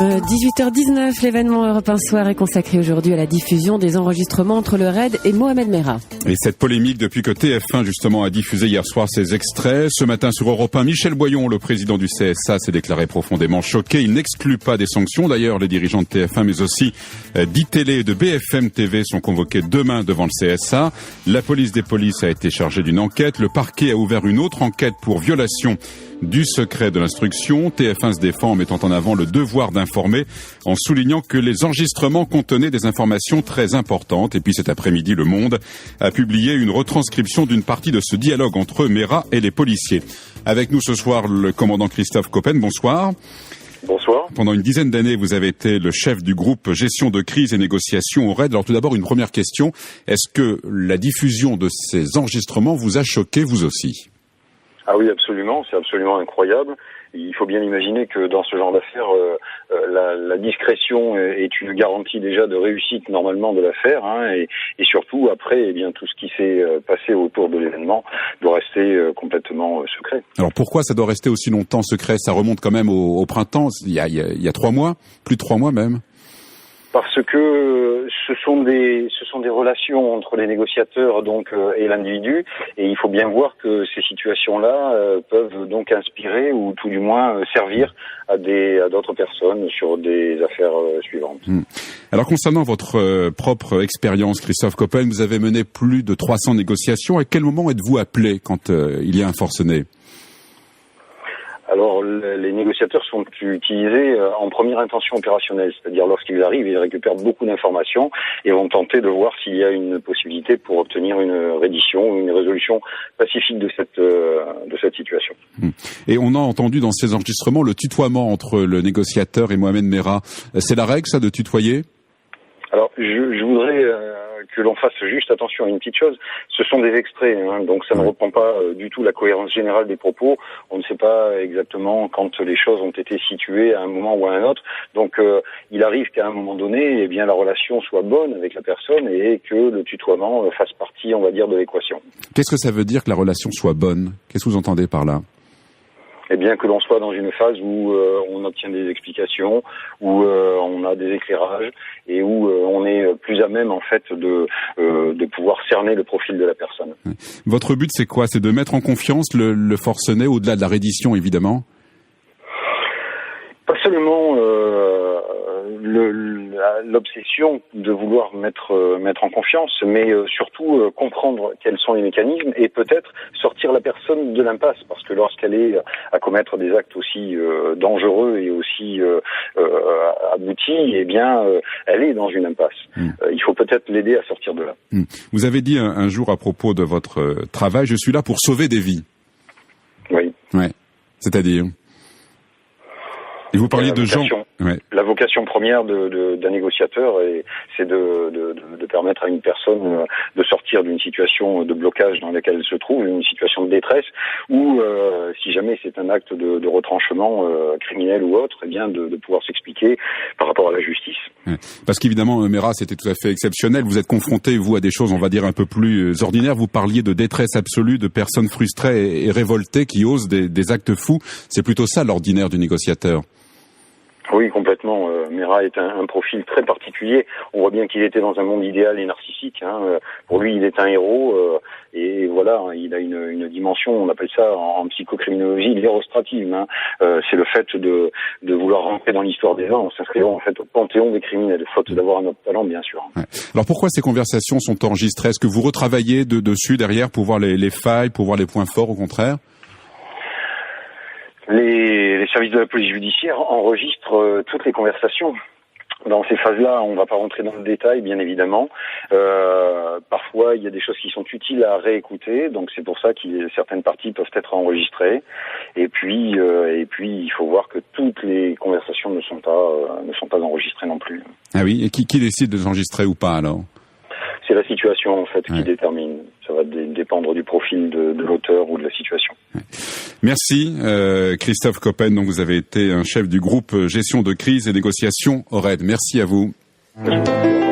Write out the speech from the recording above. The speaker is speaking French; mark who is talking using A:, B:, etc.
A: 18h19, l'événement Europe 1 Soir est consacré aujourd'hui à la diffusion des enregistrements entre le RAID et Mohamed Merah.
B: Et cette polémique depuis que TF1 justement a diffusé hier soir ces extraits. Ce matin sur Europe 1, Michel Boyon, le président du CSA, s'est déclaré profondément choqué. Il n'exclut pas des sanctions. D'ailleurs, les dirigeants de TF1 mais aussi d'ITélé et de BFM TV sont convoqués demain devant le CSA. La police des polices a été chargée d'une enquête. Le parquet a ouvert une autre enquête pour violation du secret de l'instruction. TF1 se défend en mettant en avant le devoir d'informer, en soulignant que les enregistrements contenaient des informations très importantes. Et puis cet après-midi, Le Monde a publié une retranscription d'une partie de ce dialogue entre Merah et les policiers. Avec nous ce soir, le commandant Christophe Coppen. Bonsoir.
C: Bonsoir.
B: Pendant une dizaine d'années, vous avez été le chef du groupe Gestion de crise et négociation au RAID. Alors tout d'abord, une première question. Est-ce que la diffusion de ces enregistrements vous a choqué, vous aussi ?
C: Ah oui, absolument, c'est absolument incroyable. Il faut bien imaginer que dans ce genre d'affaires, la discrétion est une garantie déjà de réussite normalement de l'affaire, et surtout après, eh bien tout ce qui s'est passé autour de l'événement doit rester complètement secret.
B: Alors pourquoi ça doit rester aussi longtemps secret ? Ça remonte quand même au printemps, il y a 3 mois, plus de 3 mois même.
C: Parce que ce sont des relations entre les négociateurs et l'individu, et il faut bien voir que ces situations-là peuvent donc inspirer ou tout du moins servir à d'autres personnes sur des affaires suivantes.
B: Alors concernant votre propre expérience, Christophe Coppen, vous avez mené plus de 300 négociations. À quel moment êtes-vous appelé quand il y a un forcené ?
C: Alors, les négociateurs sont utilisés en première intention opérationnelle, c'est-à-dire lorsqu'ils arrivent, ils récupèrent beaucoup d'informations et vont tenter de voir s'il y a une possibilité pour obtenir une reddition ou une résolution pacifique de cette situation.
B: Et on a entendu dans ces enregistrements le tutoiement entre le négociateur et Mohamed Merah. C'est la règle, ça, de tutoyer ?
C: Alors, je voudrais que l'on fasse juste attention à une petite chose. Ce sont des extraits, donc ça ne reprend pas du tout la cohérence générale des propos. On ne sait pas exactement quand les choses ont été situées à un moment ou à un autre. Donc, il arrive qu'à un moment donné, eh bien, la relation soit bonne avec la personne et que le tutoiement fasse partie, on va dire, de l'équation.
B: Qu'est-ce que ça veut dire que la relation soit bonne ? Qu'est-ce que vous entendez par là ?
C: Eh bien, que l'on soit dans une phase où on obtient des explications, où on a des éclairages et où on est plus à même en fait de pouvoir cerner le profil de la personne.
B: Votre but, c'est quoi ? C'est de mettre en confiance le forcené au-delà de la reddition, évidemment ?
C: Pas seulement l'obsession de vouloir mettre en confiance, mais surtout comprendre quels sont les mécanismes et peut-être sortir la personne de l'impasse, parce que lorsqu'elle est à commettre des actes aussi dangereux et aussi aboutis, eh bien elle est dans une impasse. Il faut peut-être l'aider à sortir de là.
B: Vous avez dit un jour à propos de votre travail, je suis là pour sauver des vies.
C: Oui.
B: Ouais. C'est-à-dire ? Et vous parliez de gens. Ouais.
C: La vocation première d'un négociateur, c'est de permettre à une personne de sortir d'une situation de blocage dans laquelle elle se trouve, une situation de détresse, ou si jamais c'est un acte de retranchement criminel ou autre, eh bien de pouvoir s'expliquer par rapport à la justice.
B: Ouais. Parce qu'évidemment, Merah, c'était tout à fait exceptionnel. Vous êtes confronté, vous, à des choses, on va dire, un peu plus ordinaires. Vous parliez de détresse absolue, de personnes frustrées et révoltées qui osent des actes fous. C'est plutôt ça l'ordinaire du négociateur.
C: Oui, complètement. Merah est un profil très particulier. On voit bien qu'il était dans un monde idéal et narcissique. Pour lui, il est un héros. Et voilà, il a une dimension, on appelle ça en psychocriminologie, l'hérostrative. C'est le fait de vouloir rentrer dans l'histoire des gens en s'inscrivant en fait au panthéon des criminels, faute d'avoir un autre talent, bien sûr. Ouais.
B: Alors pourquoi ces conversations sont enregistrées ? Est-ce que vous retravaillez dessus derrière pour voir les failles, pour voir les points forts, au contraire ?
C: Les services de la police judiciaire enregistrent toutes les conversations. Dans ces phases-là, on ne va pas rentrer dans le détail, bien évidemment. Parfois, il y a des choses qui sont utiles à réécouter, donc c'est pour ça que certaines parties peuvent être enregistrées. Et puis, il faut voir que toutes les conversations ne sont pas enregistrées non plus.
B: Ah oui, et qui décide de les enregistrer ou pas alors ?
C: C'est la situation en fait qui détermine. Ça va dépendre du profil de l'auteur ou de la situation.
B: Ouais. Merci Christophe Coppen, donc vous avez été un chef du groupe Gestion de crise et négociation au RAID. Merci à vous.
C: Merci.